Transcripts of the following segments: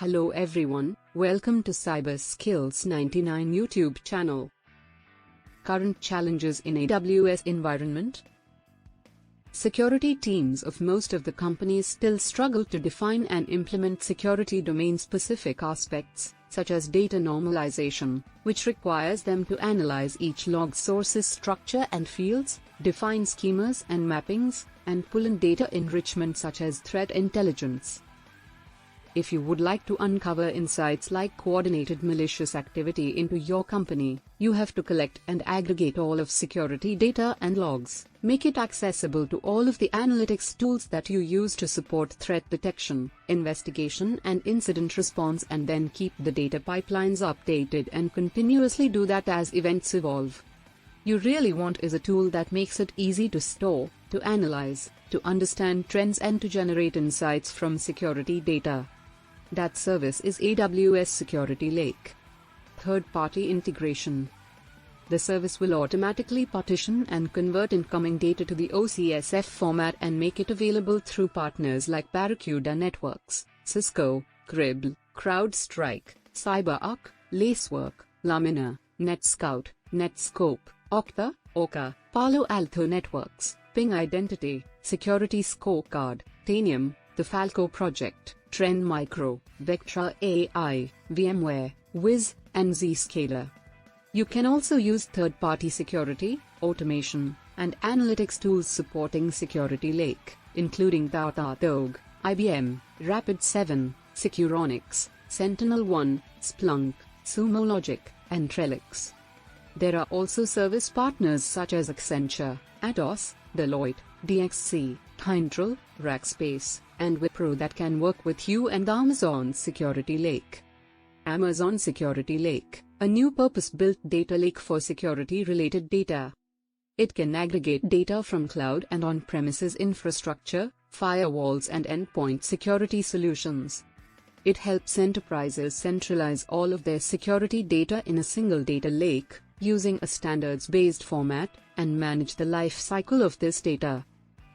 Hello everyone, welcome to Cyber Skills 99 YouTube channel. Current challenges in AWS environment. Security teams of most of the companies still struggle to define and implement security domain-specific aspects, such as data normalization, which requires them to analyze each log source's structure and fields, define schemas and mappings, and pull in data enrichment such as threat intelligence. If you would like to uncover insights like coordinated malicious activity into your company, you have to collect and aggregate all of security data and logs, make it accessible to all of the analytics tools that you use to support threat detection, investigation and incident response, and then keep the data pipelines updated and continuously do that as events evolve. You really want is a tool that makes it easy to store, to analyze, to understand trends and to generate insights from security data. That service is AWS Security Lake. Third-party integration. The service will automatically partition and convert incoming data to the OCSF format and make it available through partners like Barracuda Networks, Cisco, Cribl, CrowdStrike, CyberArk, Lacework, Lumina, NetScout, Netskope, Okta, Oka, Palo Alto Networks, Ping Identity, Security Scorecard, Tanium, the Falco Project, Trend Micro, Vectra AI, VMware, Wiz, and Zscaler. You can also use third-party security, automation, and analytics tools supporting Security Lake, including Datadog, IBM, Rapid7, Securonix, SentinelOne, Splunk, Sumo Logic, and Trellix. There are also service partners such as Accenture, Atos, Deloitte, DXC, Kyndryl, Rackspace, and Wipro that can work with you and Amazon Security Lake. Amazon Security Lake, a new purpose-built data lake for security-related data. It can aggregate data from cloud and on-premises infrastructure, firewalls and endpoint security solutions. It helps enterprises centralize all of their security data in a single data lake, using a standards-based format, and manage the life cycle of this data.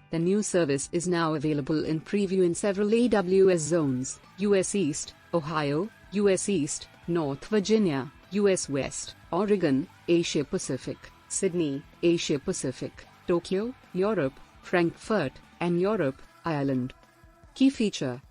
The new service is now available in preview in several AWS zones: US East, Ohio, US East, North Virginia, US West, Oregon, Asia Pacific, Sydney, Asia Pacific, Tokyo, Europe, Frankfurt, and Europe, Ireland. Key feature: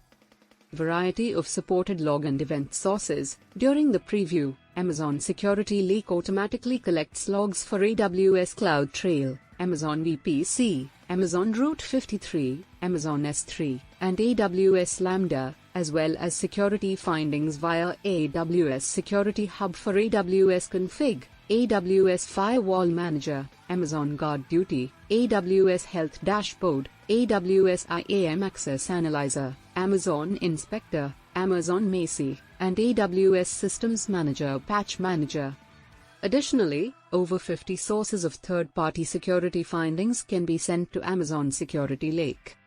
variety of supported log and event sources. During the preview, Amazon Security Lake automatically collects logs for AWS CloudTrail, Amazon VPC, Amazon Route 53, Amazon S3, and AWS Lambda, as well as security findings via AWS Security Hub for AWS Config, AWS Firewall Manager, Amazon Guard Duty, AWS Health Dashboard, AWS IAM Access Analyzer, Amazon Inspector, Amazon Macie, and AWS Systems Manager Patch Manager. Additionally, over 50 sources of third-party security findings can be sent to Amazon Security Lake.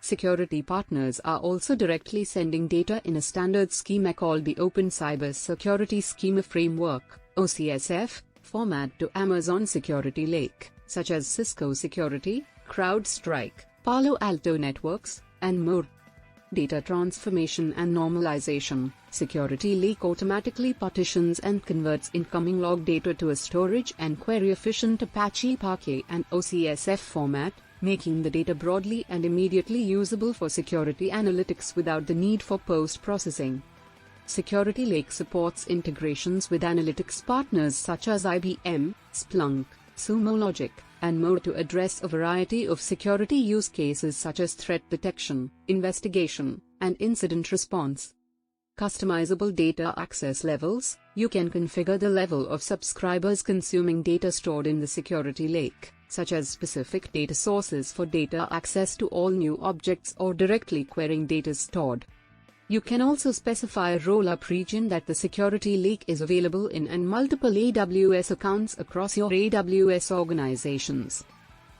Security partners are also directly sending data in a standard schema called the Open Cyber Security Schema Framework, OCSF, format to Amazon Security Lake, such as Cisco Security, CrowdStrike, Palo Alto Networks, and more. Data transformation and normalization. Security Lake automatically partitions and converts incoming log data to a storage and query-efficient Apache Parquet and OCSF format, making the data broadly and immediately usable for security analytics without the need for post-processing. Security Lake supports integrations with analytics partners such as IBM, Splunk, Sumo Logic, and more to address a variety of security use cases such as threat detection, investigation, and incident response. Customizable data access levels. You can configure the level of subscribers consuming data stored in the Security Lake, such as specific data sources for data access to all new objects or directly querying data stored. You can also specify a roll-up region that the Security Lake is available in and multiple AWS accounts across your AWS organizations.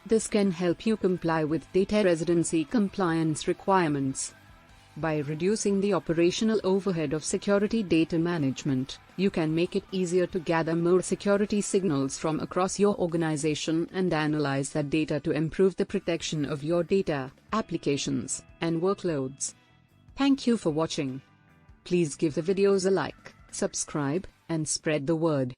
This can help you comply with data residency compliance requirements. By reducing the operational overhead of security data management, you can make it easier to gather more security signals from across your organization and analyze that data to improve the protection of your data, applications, and workloads. Thank you for watching. Please give the videos a like, subscribe, and spread the word.